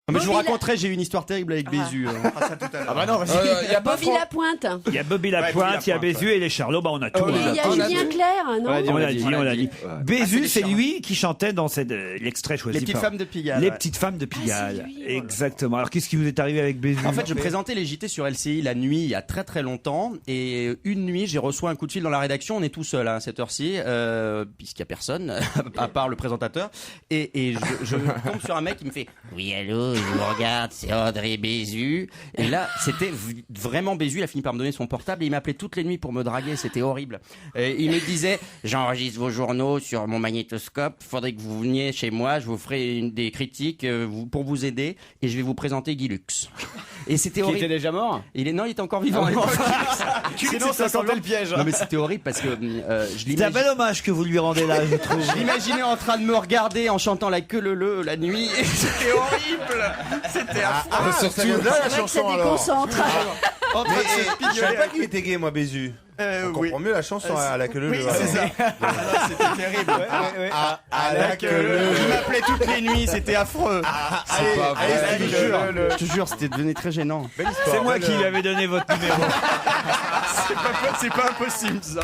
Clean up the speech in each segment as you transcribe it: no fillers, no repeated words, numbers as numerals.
Mais je vous raconterai, j'ai eu une histoire terrible avec Bézu. On fera ça tout à l'heure. Ah bah non, vas-y. Il y a Bobby Lapointe. Il y a Bobby Lapointe, il y a Bézu et les Charlots. Bah, on a tout. Oh, on il y a a tout. Julien Clerc, non On l'a dit. Bézu, Ah, c'est lui qui chantait dans l'extrait choisi Les petites par- femmes de Pigalle. Les ouais. petites femmes de Pigalle. c'est lui, ouais. Exactement. Alors, qu'est-ce qui vous est arrivé avec Bézu? En fait, je présentais les JT sur LCI la nuit il y a très très longtemps et une nuit j'ai reçu un coup de fil dans la rédaction. On est tout seul à cette heure-ci puisqu'il y a personne à part le présentateur et je tombe sur un mec qui me fait oui allô je vous regarde c'est Audrey Bézu et là c'était vraiment Bézu. Il a fini par me donner son portable et il m'appelait toutes les nuits pour me draguer. C'était horrible. Et il me disait j'enregistre vos journaux sur mon magnétoscope. Faudrait que vous veniez chez moi. Je vous ferai des critiques pour vous aider et je vais vous présenter Guy Lux. Et c'était Qui horrible. était déjà mort? Il était encore vivant. à l'époque. Sinon, ça sentait le piège. Non mais c'était horrible parce que je C'est un bel hommage que vous lui rendez là, je trouve. l'imaginais en train de me regarder en chantant la queue leu la nuit et c'était horrible. C'était affreux. Ça vient de là la C'est vrai que ça chanson alors. déconcentre. Mais je savais pas qu'il était gay moi Bézu. On oui. comprend mieux la chanson à la queue leu. Oui, c'est ça. C'était terrible. À la queue leu. Il m'appelait toutes les nuits, c'était affreux. Allez, Je te jure, c'était devenu très gênant. C'est moi qui lui avais donné votre numéro. C'est pas impossible ça.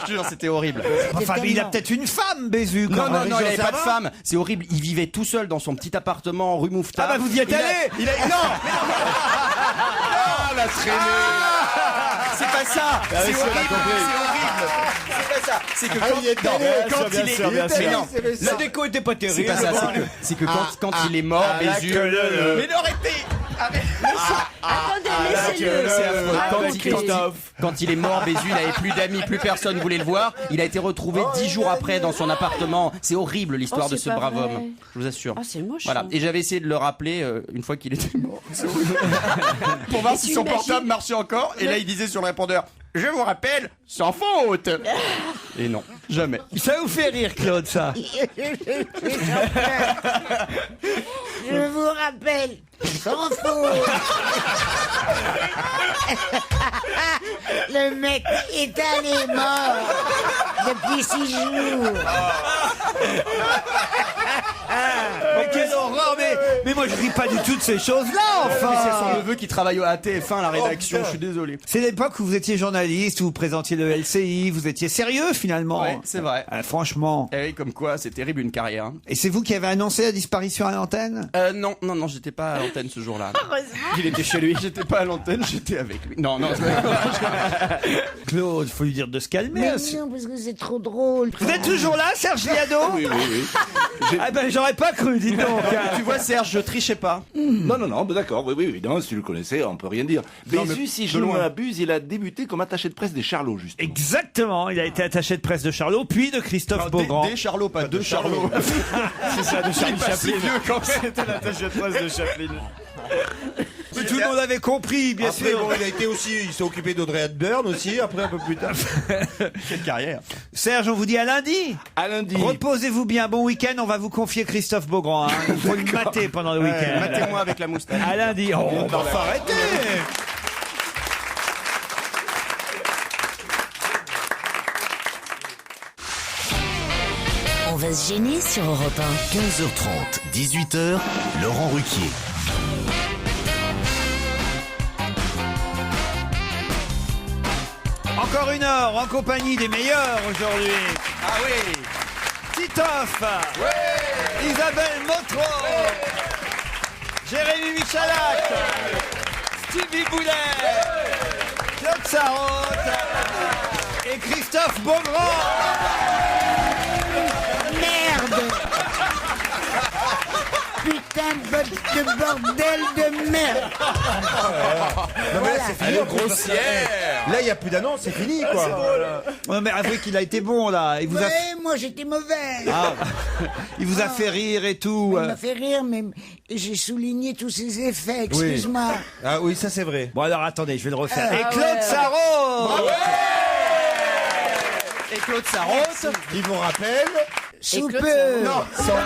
Je te jure, c'était horrible. Enfin, mais il a peut-être une femme, Bézu. quand Non, même. il avait pas de femme. C'est horrible. Il vivait tout seul dans son petit appartement rue Mouffetard. Ah bah vous y êtes Il a- allé. Non, la traînée. c'est pas ça. C'est horrible. C'est horrible. C'est pas ça. C'est que quand il est non, La déco était pas c'est terrible. pas ça. C'est que quand il est mort, Bézu. Mais l'arrêtez. Attendez, laissez-le. C'est affreux. Racontez. Quand il est mort, Bézu, il n'avait plus d'amis, plus personne voulait le voir. Il a été retrouvé 10 jours après dans son appartement. C'est horrible l'histoire Oh, de c'est ce pas brave vrai. homme. Je vous assure. Ah, c'est moche. Voilà. Et j'avais essayé de le rappeler une fois qu'il était mort. C'est horrible. Pour voir Et si tu son imagines- portable marchait encore. Et là, il disait sur le répondeur je vous rappelle, sans faute. Et non, jamais. Ça vous fait rire, Claude, ça. Je vous rappelle, sans faute. Le mec est allé mort depuis 6 jours. Mais quelle horreur, mais moi je ris pas du tout de ces choses-là, C'est son enfin. neveu qui travaille à TF1 à la rédaction. Je suis désolé. C'est l'époque où vous étiez journaliste, où vous présentiez le LCI, vous étiez sérieux finalement. Ouais, c'est vrai. Franchement. Eh oui, comme quoi, c'est terrible une carrière. Hein. Et c'est vous qui avez annoncé la disparition à l'antenne? Non, j'étais pas à l'antenne ce jour-là. Il était chez lui. J'étais pas à l'antenne, j'étais avec lui. Non, Claude, faut lui dire de se calmer. Mais non, parce que c'est trop drôle. Vous êtes toujours là, Serge Liado? Oui. Ah ben j'aurais pas cru, dites donc. tu vois, Serge, je trichais pas. Non, bah d'accord, oui, non, si tu le connaissais, on peut rien dire. Non, Bézu, mais si de je ne loin. m'abuse, il a débuté comme attaché de presse des Charlots, justement. Exactement, il a été attaché de presse de Charlot, puis de Christophe Beaugrand. Des Charlots, pas deux Charlots. C'est ça, de Charlie Chaplin. C'était l'attaché de presse de Chaplin. Mais tout le monde avait compris, bien Après sûr. bon, il s'est occupé d'Audrey Hepburn aussi. Après un peu plus tard. Quelle carrière. Serge, on vous dit à lundi. À lundi. Reposez-vous bien, bon week-end. On va vous confier Christophe Beaugrand. Hein. Il faut le mater pendant le week-end. Matez-moi avec la moustache. À lundi. Oh, bah, faut arrêter. On va se gêner sur Europe 1. 15h30, 18h, Laurent Ruquier. Encore une heure en compagnie des meilleurs aujourd'hui. Ah oui. Titoff. Isabelle Motro. Jérémy Michalak. Stevie Boulet. Claude Sarraute. Et Christophe Beaugrand. Merde. Putain de bordel de merde. Non mais là c'est fini. Là il y a plus d'annonce, c'est fini quoi. Ouais, mais avouez qu'il a été bon là. Il vous a, Ouais, moi j'étais mauvais. Ah, il vous a fait rire et tout. Il m'a fait rire, mais j'ai souligné tous ces effets, excuse-moi. Ah oui, ça c'est vrai. Bon alors attendez, je vais le refaire. Ah Et Claude ouais. Sarraute. Et Claude Sarraute. Ils vous rappellent. Sous Claude peu. Non, sans.